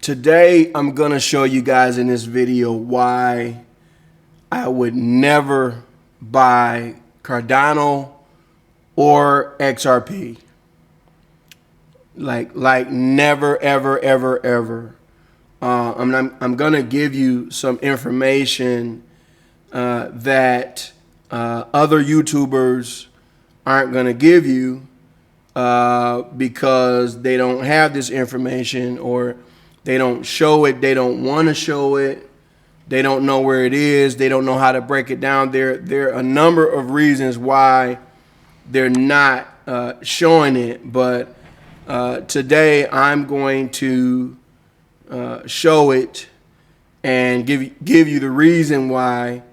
Today I'm going to show you guys in this video why I would never buy Cardano or XRP. Like never, ever, ever, ever. I'm going to give you some information that other YouTubers aren't going to give you because they don't have this information, or they don't show it. They don't want to show it. They don't know where it is. They don't know how to break it down. There are a number of reasons why they're not showing it. But today I'm going to show it and give you the reason why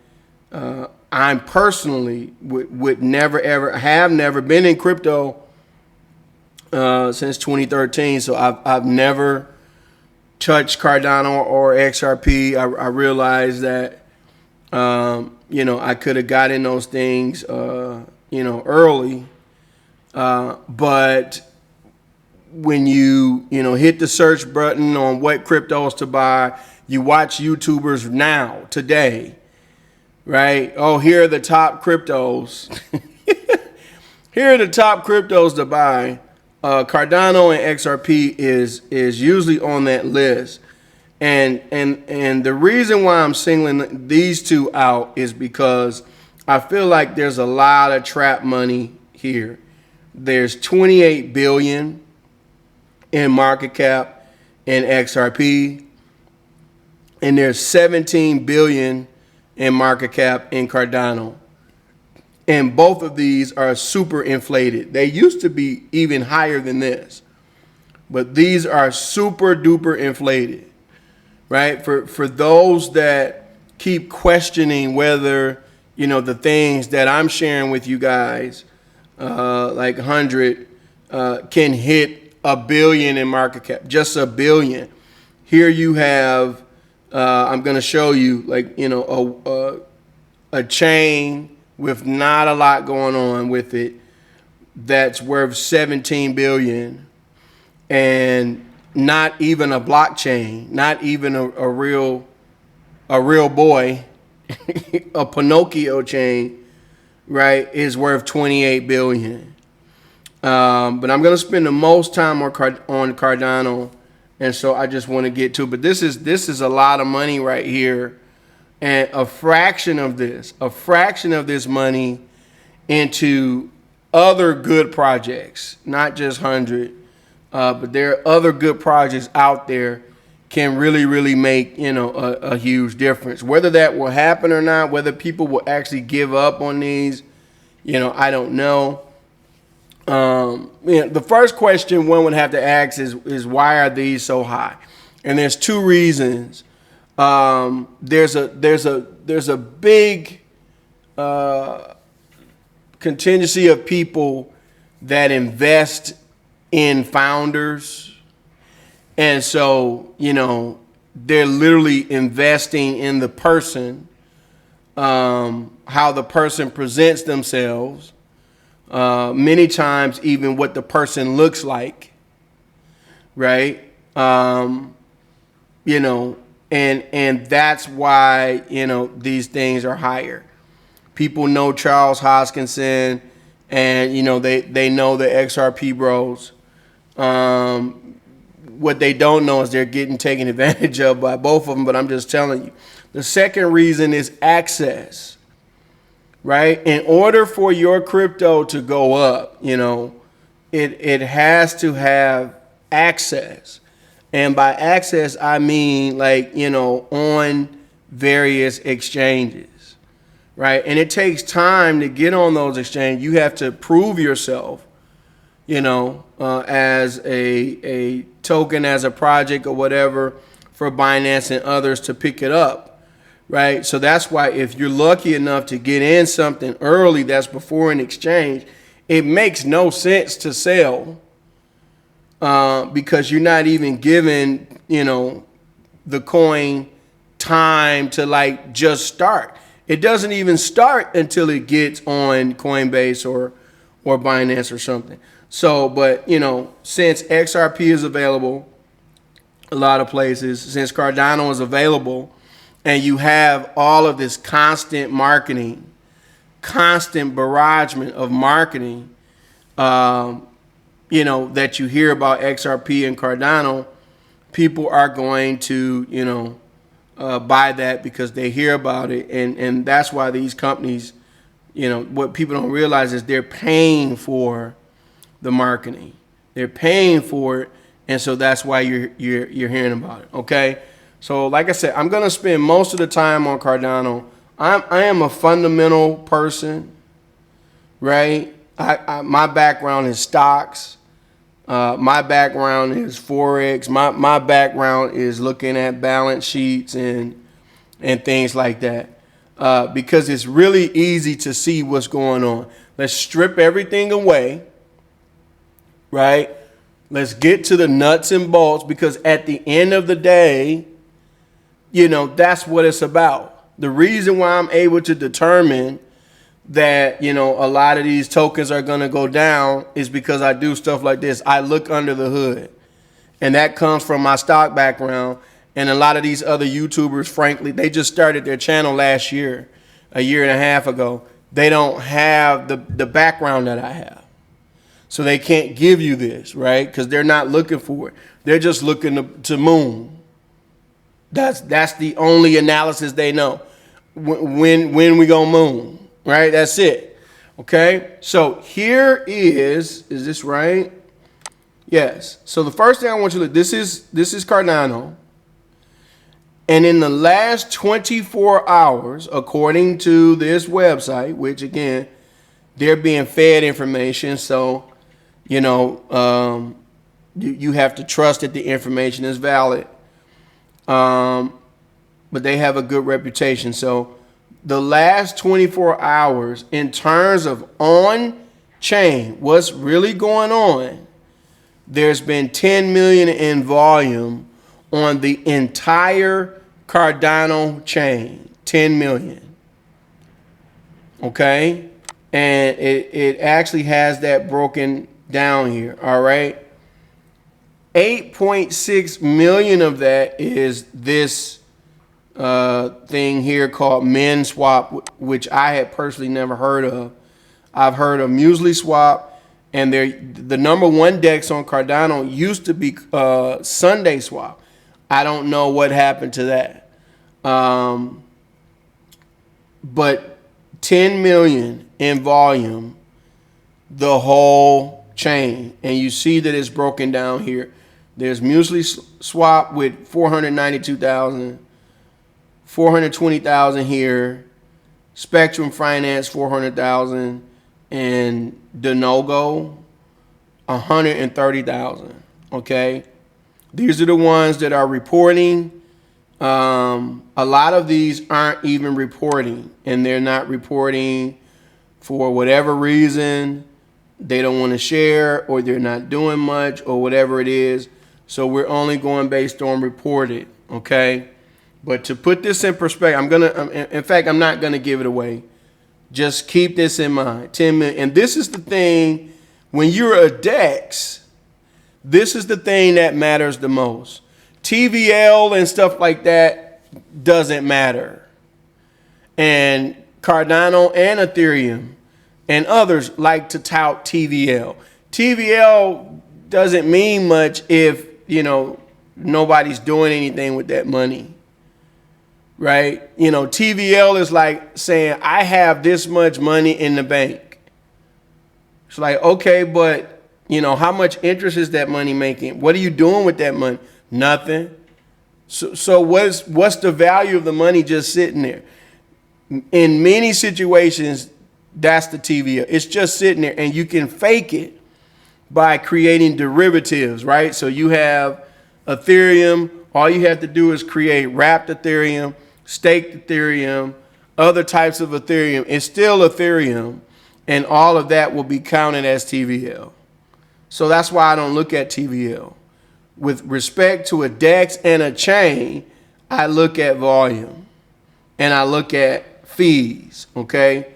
I'm personally would never ever have never been in crypto since 2013. So I've never touched Cardano or XRP. I realized that I could have gotten those things early, but when you hit the search button on what cryptos to buy, you watch YouTubers now today, right? Oh, here are the top cryptos. Here are the top cryptos to buy. Cardano and XRP is usually on that list, and the reason why I'm singling these two out is because I feel like there's a lot of trap money here. There's 28 billion in market cap in XRP, and there's 17 billion in market cap in Cardano. And both of these are super inflated. They used to be even higher than this, but these are super duper inflated, right? For those that keep questioning whether, the things that I'm sharing with you guys, like 100, can hit $1 billion in market cap, just $1 billion. Here you have, I'm going to show you a chain with not a lot going on with it that's worth 17 billion, and not even a blockchain, not even a real boy, a Pinocchio chain, right, is worth 28 billion. But I'm gonna spend the most time on Cardano, and so I just want to get to it. But this is a lot of money right here. And a fraction of this money into other good projects, not just 100, but there are other good projects out there, can really make a huge difference. Whether that will happen or not, whether people will actually give up on these, I don't know. The first question one would have to ask is why are these so high? And there's two reasons. There's a big contingency of people that invest in founders, and so they're literally investing in the person, how the person presents themselves, many times even what the person looks like, right? And that's why, these things are higher. People know Charles Hoskinson, and, they know the XRP bros. What they don't know is they're getting taken advantage of by both of them, but I'm just telling you. The second reason is access, right? In order for your crypto to go up, it has to have access. And by access, I mean on various exchanges, right? And it takes time to get on those exchanges. You have to prove yourself, as a token, as a project or whatever, for Binance and others to pick it up, right? So that's why if you're lucky enough to get in something early that's before an exchange, it makes no sense to sell. Because you're not even giving, the coin time to just start. It doesn't even start until it gets on Coinbase or Binance or something. So, but since XRP is available, a lot of places since Cardano is available, and you have all of this constant marketing, constant barragement of marketing, that you hear about XRP and Cardano. People are going to, buy that because they hear about it. And that's why these companies, what people don't realize is they're paying for the marketing. They're paying for it. And so that's why you're hearing about it. Okay. So like I said, I'm going to spend most of the time on Cardano. I am a fundamental person, right? My background is stocks. My background is Forex. My background is looking at balance sheets and things like that. Because it's really easy to see what's going on. Let's strip everything away, right? Let's get to the nuts and bolts, because at the end of the day, that's what it's about. The reason why I'm able to determine that, a lot of these tokens are going to go down is because I do stuff like this. I look under the hood, and that comes from my stock background. And a lot of these other YouTubers, frankly, they just started their channel last year, a year and a half ago. They don't have the background that I have. So they can't give you this, right? Because they're not looking for it. They're just looking to moon. That's the only analysis they know. When we gonna moon, right? That's it. Okay. So here is this right? Yes. So the first thing I want you to look. This is Cardano, and in the last 24 hours, according to this website, which again, they're being fed information, so you have to trust that the information is valid. But they have a good reputation. So the last 24 hours in terms of on-chain, what's really going on, there's been 10 million in volume on the entire Cardano chain. 10 million. Okay? And it actually has that broken down here. All right? 8.6 million of that is this thing here called Min Swap, which I had personally never heard of. I've heard of Muesli Swap, and the number one DEX on Cardano used to be Sunday Swap. I don't know what happened to that. But 10 million in volume, the whole chain. And you see that it's broken down here. There's Muesli Swap with 492,000, 420,000 here, Spectrum Finance 400,000, and Denogo 130,000. Okay, these are the ones that are reporting. A lot of these aren't even reporting, and they're not reporting for whatever reason. They don't want to share, or they're not doing much, or whatever it is. So we're only going based on reported, okay? But to put this in perspective, I'm not gonna give it away. Just keep this in mind. 10 million, and this is the thing. When you're a DEX, this is the thing that matters the most. TVL and stuff like that doesn't matter. And Cardano and Ethereum and others like to tout TVL. TVL doesn't mean much if nobody's doing anything with that money, right? TVL is like saying, I have this much money in the bank. It's like, okay, but how much interest is that money making? What are you doing with that money? Nothing. So what's the value of the money just sitting there? In many situations, that's the TVL. It's just sitting there, and you can fake it by creating derivatives, right? So you have Ethereum. All you have to do is create wrapped Ethereum, staked Ethereum, other types of Ethereum. It's still Ethereum, and all of that will be counted as TVL. So that's why I don't look at TVL. With respect to a DEX and a chain, I look at volume, and I look at fees, okay?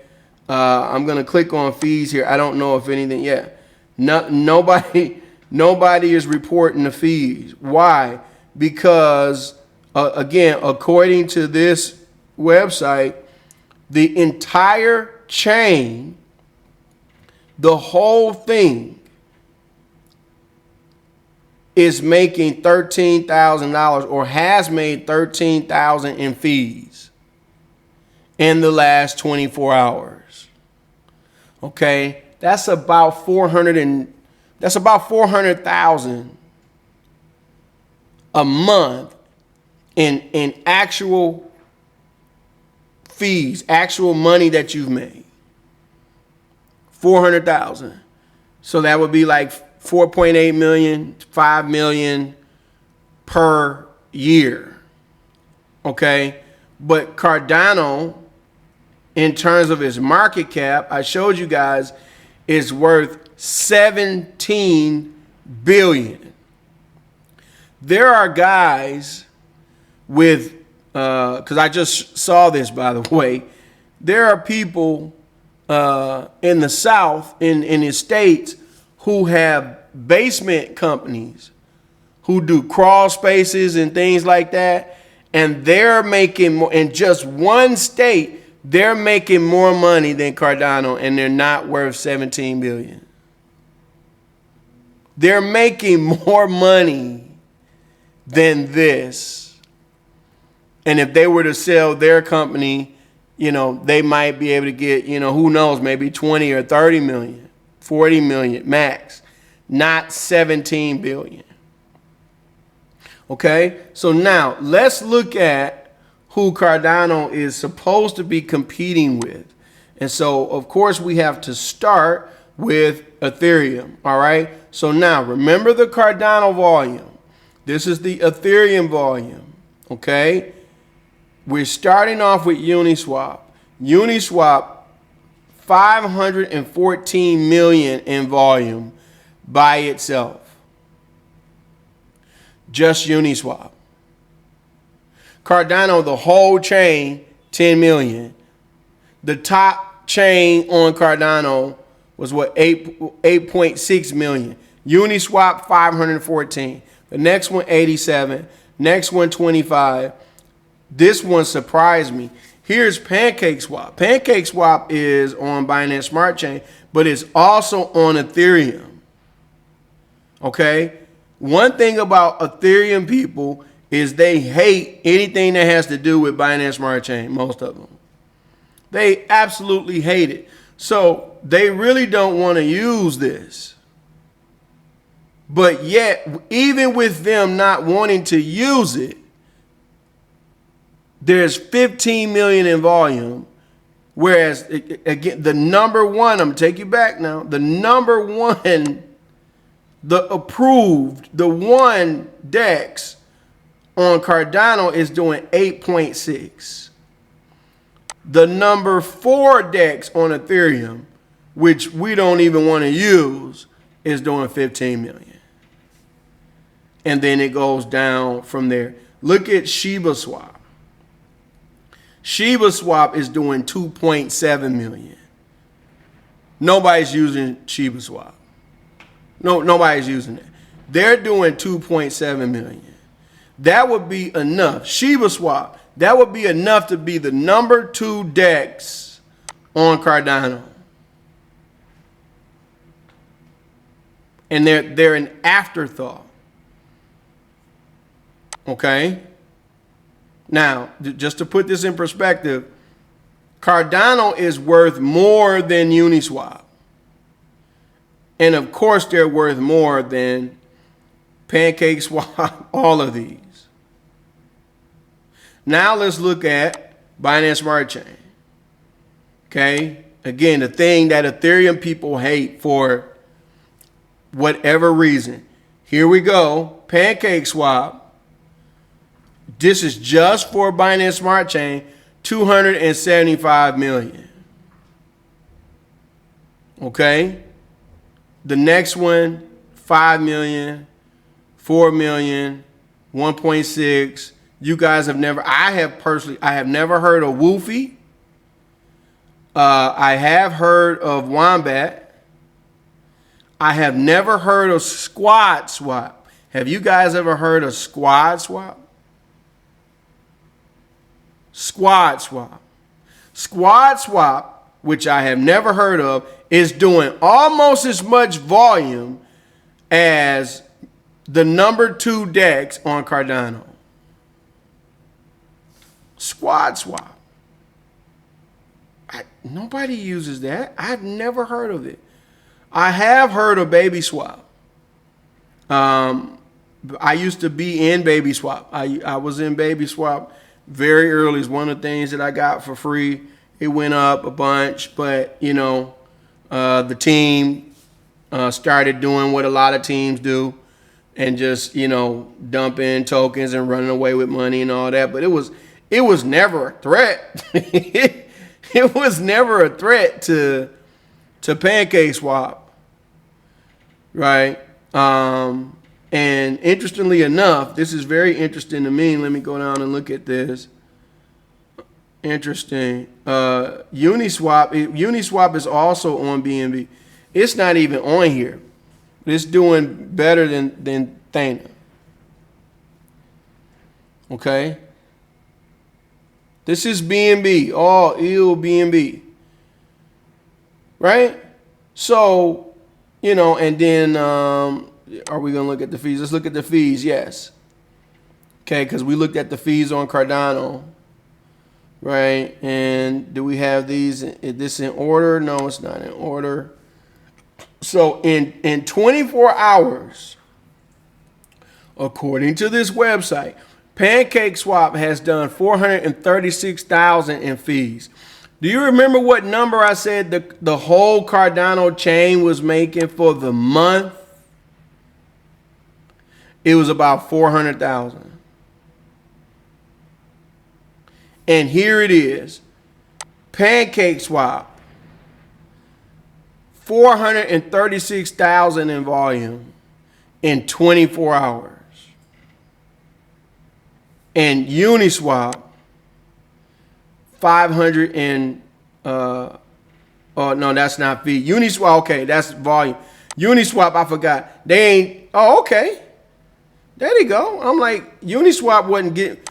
I'm going to click on fees here. I don't know if anything yet. Nobody is reporting the fees. Why? because, again, according to this website, the entire chain, the whole thing, is making $13,000 or has made $13,000 in fees in the last 24 hours. Okay, that's about 400,000 a month in actual fees, actual money that you've made. 400,000. So that would be like 4.8 million, 5 million per year. Okay. But Cardano, in terms of its market cap, I showed you guys, is worth 17 billion. There are guys with, because I just saw this, by the way, there are people in the South, in the States, who have basement companies who do crawl spaces and things like that, and they're making more in just one state. They're making more money than Cardano, and they're not worth 17 billion. They're making more money than this. And if they were to sell their company, you know, they might be able to get, you know, who knows, maybe 20 or 30 million, 40 million max, not 17 billion. Okay, so now let's look at who Cardano is supposed to be competing with. And so, of course, we have to start with Ethereum. All right, so now remember the Cardano volume. This is the Ethereum volume. Okay, we're starting off with Uniswap. Uniswap, 514 million in volume by itself. Just Uniswap. Cardano, the whole chain, 10 million. The top chain on Cardano was what, 8.6 million. Uniswap, 514. The next one, 87. Next one, 25. This one surprised me. Here's PancakeSwap. PancakeSwap is on Binance Smart Chain, but it's also on Ethereum. Okay? One thing about Ethereum people is they hate anything that has to do with Binance Smart Chain, most of them. They absolutely hate it. So they really don't want to use this. But yet, even with them not wanting to use it, there's 15 million in volume. Whereas, again, the number one, I'm going to take you back now, the number one, the approved, the one DEX on Cardano is doing 8.6. The number 4 DEX on Ethereum, which we don't even want to use, is doing 15 million. And then it goes down from there. Look at ShibaSwap. ShibaSwap is doing 2.7 million. Nobody's using ShibaSwap. No, nobody's using it. They're doing 2.7 million. That would be enough. ShibaSwap, that would be enough to be the number 2 DEX on Cardano. And they're an afterthought. Okay? Now, just to put this in perspective, Cardano is worth more than Uniswap. And of course, they're worth more than PancakeSwap, all of these. Now let's look at Binance Smart Chain. Okay? Again, the thing that Ethereum people hate for whatever reason. Here we go. PancakeSwap. This is just for Binance Smart Chain, 275 million. Okay? The next one, 5 million, 4 million, 1.6. You guys have never, I have never heard of Woofy. I have heard of Wombat. I have never heard of Squad Swap. Have you guys ever heard of Squad Swap? Squad Swap. Squad Swap, which I have never heard of, is doing almost as much volume as the number 2 DEX on Cardano. Squad Swap. Nobody uses that. I've never heard of it. I have heard of Baby Swap. I used to be in Baby Swap. I was in Baby Swap very early. It's one of the things that I got for free. It went up a bunch, but you know, the team started doing what a lot of teams do, and just, you know, dumping tokens and running away with money and all that. But it was never a threat. It was never a threat to Pancake Swap, right? And interestingly enough, this is very interesting to me. Let me go down and look at this. Interesting. Uniswap is also on BNB. It's not even on here. It's doing better than Thana. Okay. This is BNB, all ill BNB. Right? So, you know, and then are we going to look at the fees? Let's look at the fees, yes. Okay, because we looked at the fees on Cardano. Right? And do we have these? Is this in order? No, it's not in order. So in 24 hours, according to this website, Pancake Swap has done 436,000 in fees. Do you remember what number I said the whole Cardano chain was making for the month? It was about 400,000. And here it is. Pancake Swap, 436,000 in volume in 24 hours. And Uniswap, 500 and oh no, that's not fee. Uniswap, okay, that's volume. Uniswap, I forgot. They ain't. Oh, okay. There you go. I'm like, Uniswap wasn't getting.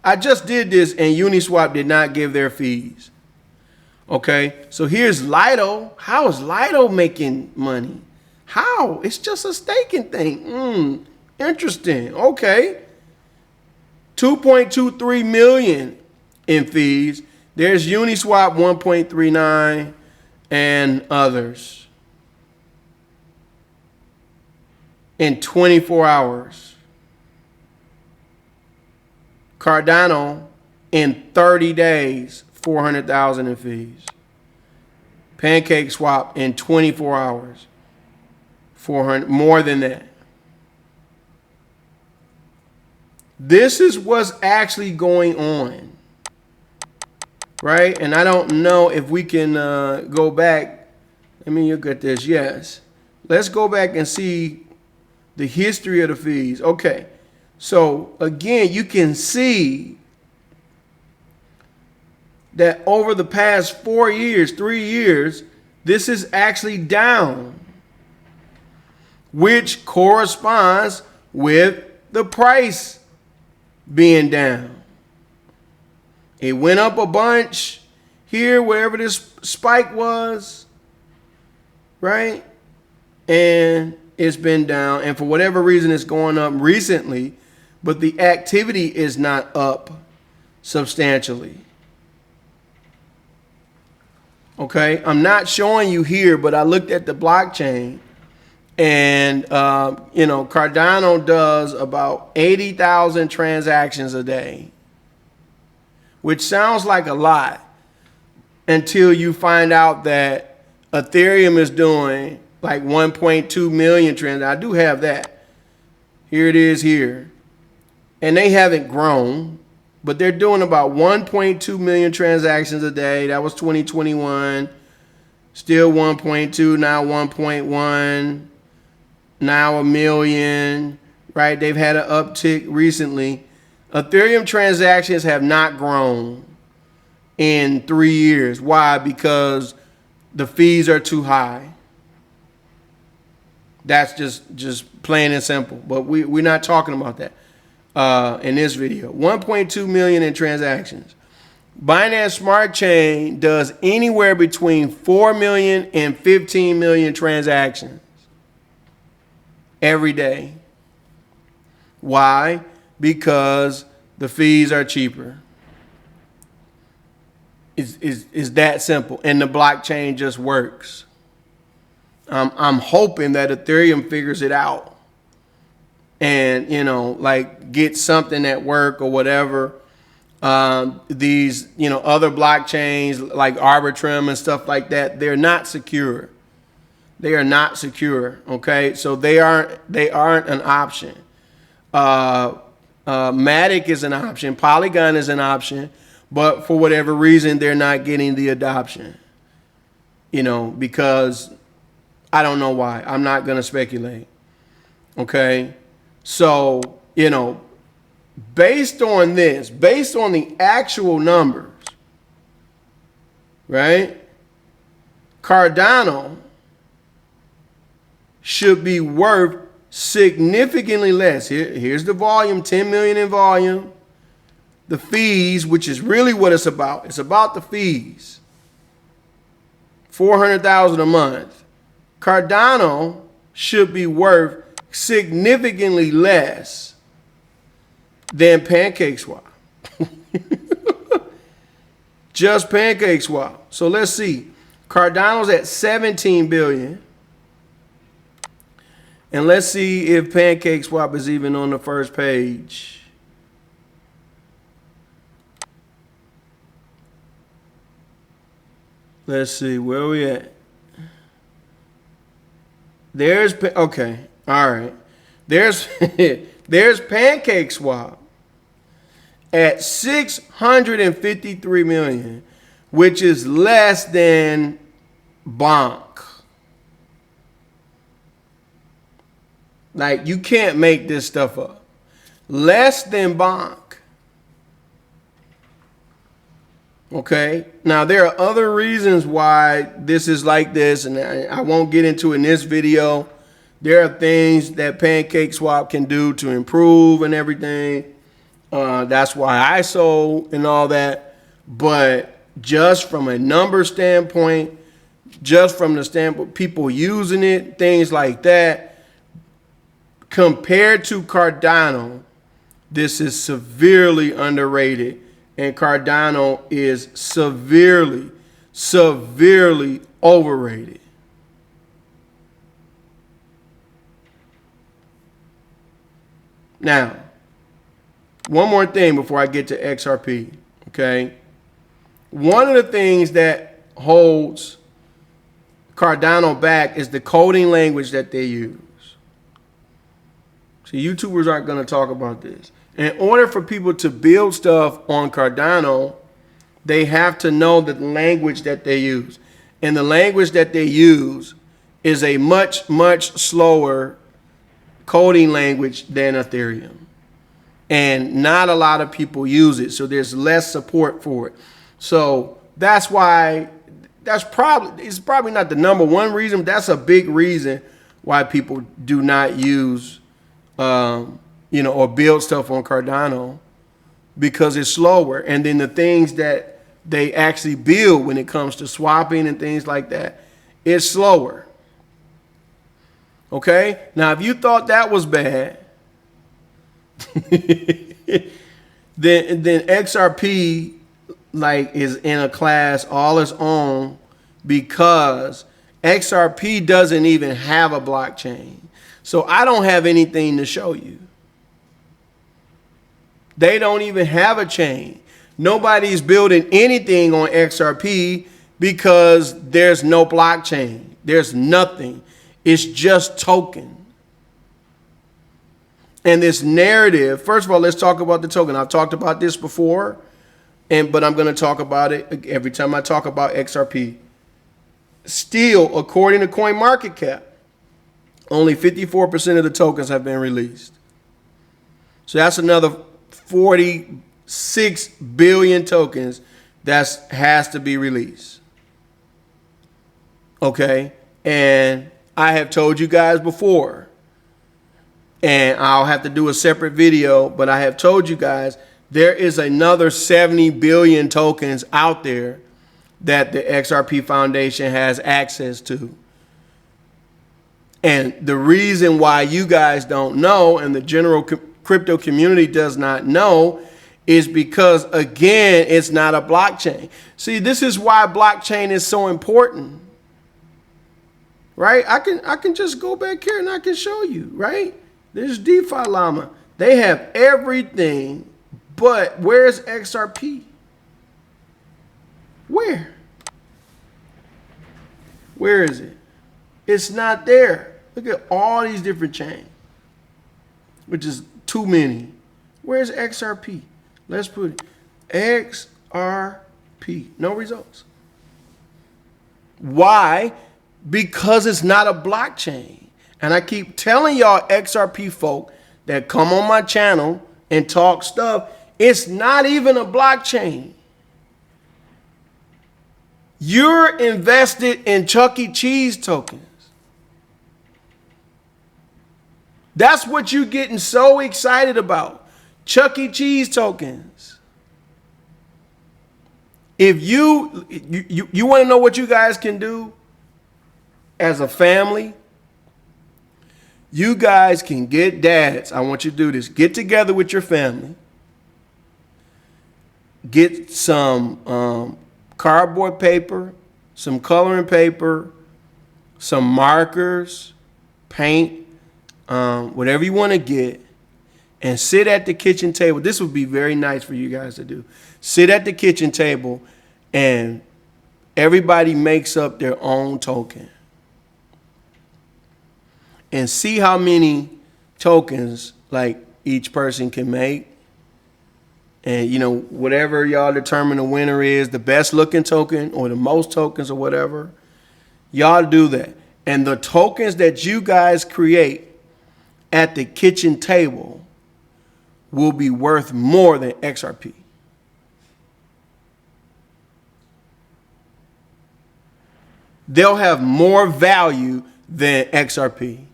I just did this, and Uniswap did not give their fees. Okay, so here's Lido. How is Lido making money? How? It's just a staking thing. Interesting. Okay. 2.23 million in fees. There's Uniswap 1.39 and others in 24 hours. Cardano in 30 days, 400,000 in fees. Pancake Swap in 24 hours, 400, more than that. This is what's actually going on, right? And I don't know if we can go back. Let me look at this. Yes. Let's go back and see the history of the fees. Okay. So again, you can see that over the past 4 years, 3 years, this is actually down, which corresponds with the price being down. It went up a bunch here, wherever this spike was, right? And it's been down. And for whatever reason, it's going up recently, but the activity is not up substantially. Okay, I'm not showing you here, but I looked at the blockchain, and you know, Cardano does about 80,000 transactions a day, which sounds like a lot until you find out that Ethereum is doing like 1.2 million transactions. I do have that. Here it is here. And they haven't grown, but they're doing about 1.2 million transactions a day. That was 2021. Still 1.2, now 1.1, now a million, right? They've had an uptick recently. Ethereum transactions have not grown in 3 years. Why? Because the fees are too high. That's just plain and simple. But we're not talking about that in this video. 1.2 million in transactions. Binance Smart Chain does anywhere between 4 million and 15 million transactions every day. Why? Because the fees are cheaper. It's that simple. And the blockchain just works. I'm hoping that Ethereum figures it out and, like get something at work or whatever. These, other blockchains like Arbitrum and stuff like that, they're not secure. They are not secure. Okay. So they aren't an option. Matic is an option. Polygon is an option, but for whatever reason, they're not getting the adoption, because I don't know why. I'm not going to speculate. Okay. So, based on this, based on the actual numbers, right? Cardano should be worth significantly less. Here's the volume, 10 million in volume. The fees, which is really what it's about. It's about the fees. 400,000 a month. Cardano should be worth significantly less than PancakeSwap. Just PancakeSwap. So let's see. Cardano's at 17 billion. And let's see if PancakeSwap is even on the first page. Let's see, where are we at? Okay, all right. There's PancakeSwap at 653 million, which is less than Bonk. Like, you can't make this stuff up. Less than Bonk. Okay. Now, there are other reasons why this is like this, and I won't get into in this video. There are things that PancakeSwap can do to improve and everything. That's why I sold and all that. But just from a number standpoint, just from the standpoint of people using it, things like that, compared to Cardano, this is severely underrated. And Cardano is severely, severely overrated. Now, one more thing before I get to XRP, okay? One of the things that holds Cardano back is the coding language that they use. See, YouTubers aren't going to talk about this. In order for people to build stuff on Cardano, they have to know the language that they use. And the language that they use is a much, much slower coding language than Ethereum. And not a lot of people use it, so there's less support for it. So that's why it's probably not the number one reason, but that's a big reason why people do not use or build stuff on Cardano, because it's slower. And then the things that they actually build when it comes to swapping and things like that, it's slower. Okay? Now, if you thought that was bad, then XRP is in a class all its own, because XRP doesn't even have a blockchain. So I don't have anything to show you. They don't even have a chain. Nobody's building anything on XRP because there's no blockchain. There's nothing. It's just token. And this narrative, first of all, let's talk about the token. I've talked about this before, but I'm going to talk about it every time I talk about XRP. Still, according to CoinMarketCap, only 54% of the tokens have been released. So that's another 46 billion tokens that has to be released. Okay. And I have told you guys before, and I'll have to do a separate video, but I have told you guys there is another 70 billion tokens out there that the XRP Foundation has access to. And the reason why you guys don't know and the general crypto community does not know is because, again, it's not a blockchain. See, this is why blockchain is so important, right? I can just go back here and I can show you, right? There's DeFi Llama. They have everything, but where's XRP? Where? Where is it? It's not there. Look at all these different chains, which is too many. Where's XRP? Let's put it. XRP. No results. Why? Because it's not a blockchain. And I keep telling y'all XRP folk that come on my channel and talk stuff, it's not even a blockchain. You're invested in Chuck E. Cheese tokens. That's what you're getting so excited about. Chuck E. Cheese tokens. If you want to know what you guys can do as a family, you guys can get dads. I want you to do this. Get together with your family. Get some cardboard paper, some coloring paper, some markers, paint, whatever you want to get, and sit at the kitchen table. This would be very nice for you guys to do. Sit at the kitchen table and everybody makes up their own token. And see how many tokens like each person can make. And you know, whatever y'all determine the winner is, the best looking token or the most tokens or whatever, y'all do that. And the tokens that you guys create at the kitchen table will be worth more than XRP. They'll have more value than XRP.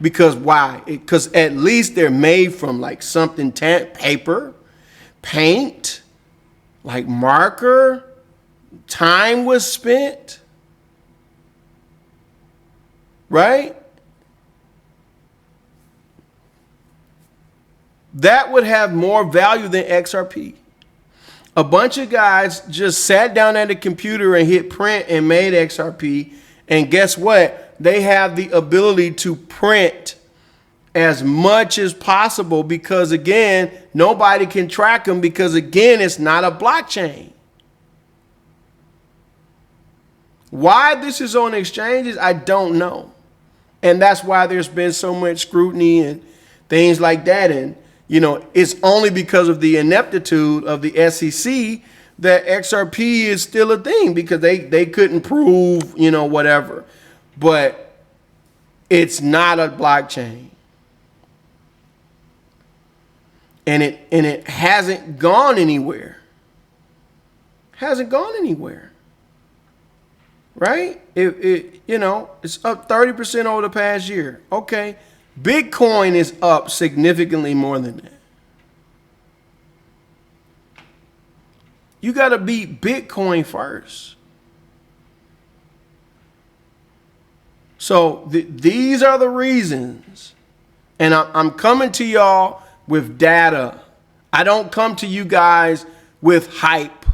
Because why? Because at least they're made from like something, paper, paint, like marker, time was spent, right? That would have more value than XRP. A bunch of guys just sat down at a computer and hit print and made XRP. And guess what? They have the ability to print as much as possible because, again, nobody can track them because, again, it's not a blockchain. Why this is on exchanges, I don't know. And that's why there's been so much scrutiny and things like that. And, you know, it's only because of the ineptitude of the SEC that XRP is still a thing because they couldn't prove, you know, whatever. But it's not a blockchain. And it hasn't gone anywhere. Hasn't gone anywhere. Right? You know, it's up 30% over the past year. Okay. Bitcoin is up significantly more than that. You got to beat Bitcoin first. So these are the reasons. And I'm coming to y'all with data. I don't come to you guys with hype.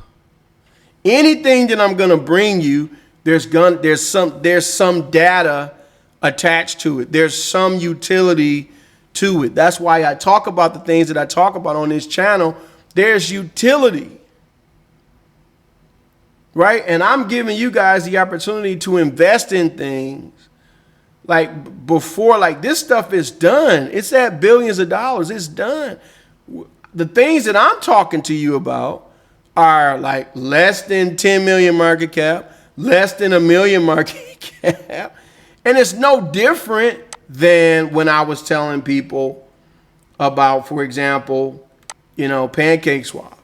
Anything that I'm going to bring you, there's some data attached to it. There's some utility to it. That's why I talk about the things that I talk about on this channel. There's utility. Right? And I'm giving you guys the opportunity to invest in things like before, like this stuff is done. It's at billions of dollars. It's done. The things that I'm talking to you about are like less than 10 million market cap, less than $1 million market cap. And it's no different than when I was telling people about, for example, you know, Pancake Swap.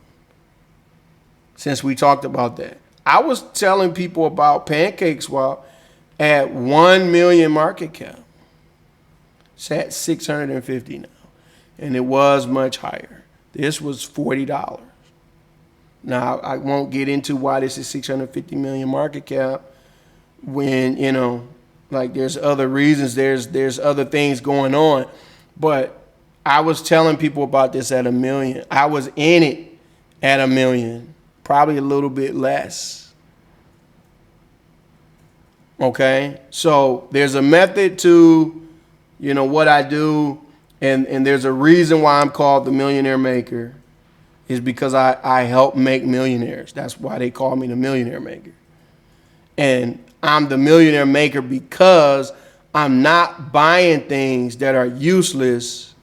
Since we talked about that, I was telling people about Pancake Swap at 1 million market cap. It's at 650 now. And it was much higher. This was $40. Now, I won't get into why this is 650 million market cap when, you know, like there's other reasons, there's other things going on. But I was telling people about this at 1 million. I was in it at 1 million, probably a little bit less. Okay, so there's a method to, you know, what I do, and there's a reason why I'm called the Millionaire Maker, is because I help make millionaires. That's why they call me the Millionaire Maker. And I'm the Millionaire Maker because I'm not buying things that are useless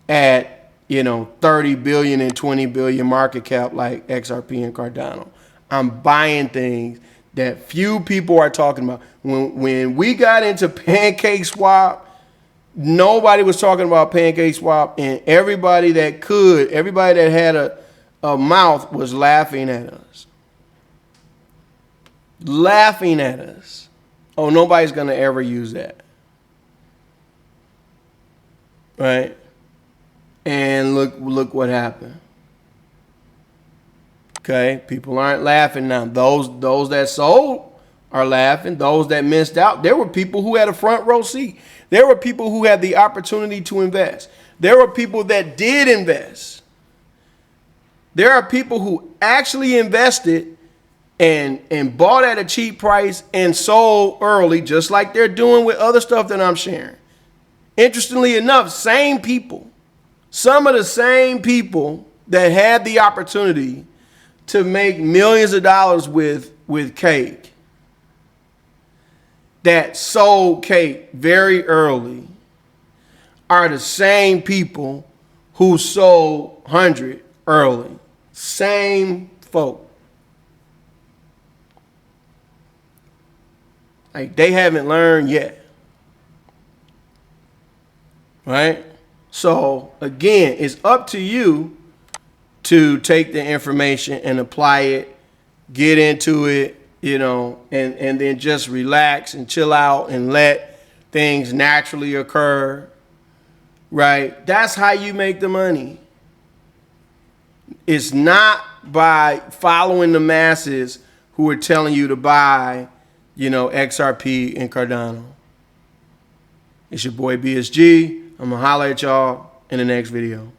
at, you know, 30 billion and 20 billion market cap like XRP and Cardano. I'm buying things that few people are talking about. When we got into Pancake Swap, nobody was talking about Pancake Swap, and everybody that had a mouth was laughing at us. Laughing at us. Oh, nobody's going to ever use that. Right? And look what happened. Okay, people aren't laughing now. Those that sold are laughing. Those that missed out, there were people who had a front row seat. There were people who had the opportunity to invest. There were people that did invest. There are people who actually invested and bought at a cheap price and sold early, just like they're doing with other stuff that I'm sharing. Interestingly enough, same people, some of the same people that had the opportunity to make millions of dollars with cake, that sold cake very early, are the same people who sold 100 early. Same folk. Like, they haven't learned yet. Right? So again, it's up to you to take the information and apply it, get into it, you know, and then just relax and chill out and let things naturally occur. Right? That's how you make the money. It's not by following the masses who are telling you to buy, you know, XRP and Cardano. It's your boy BSG. I'm going to holler at y'all in the next video.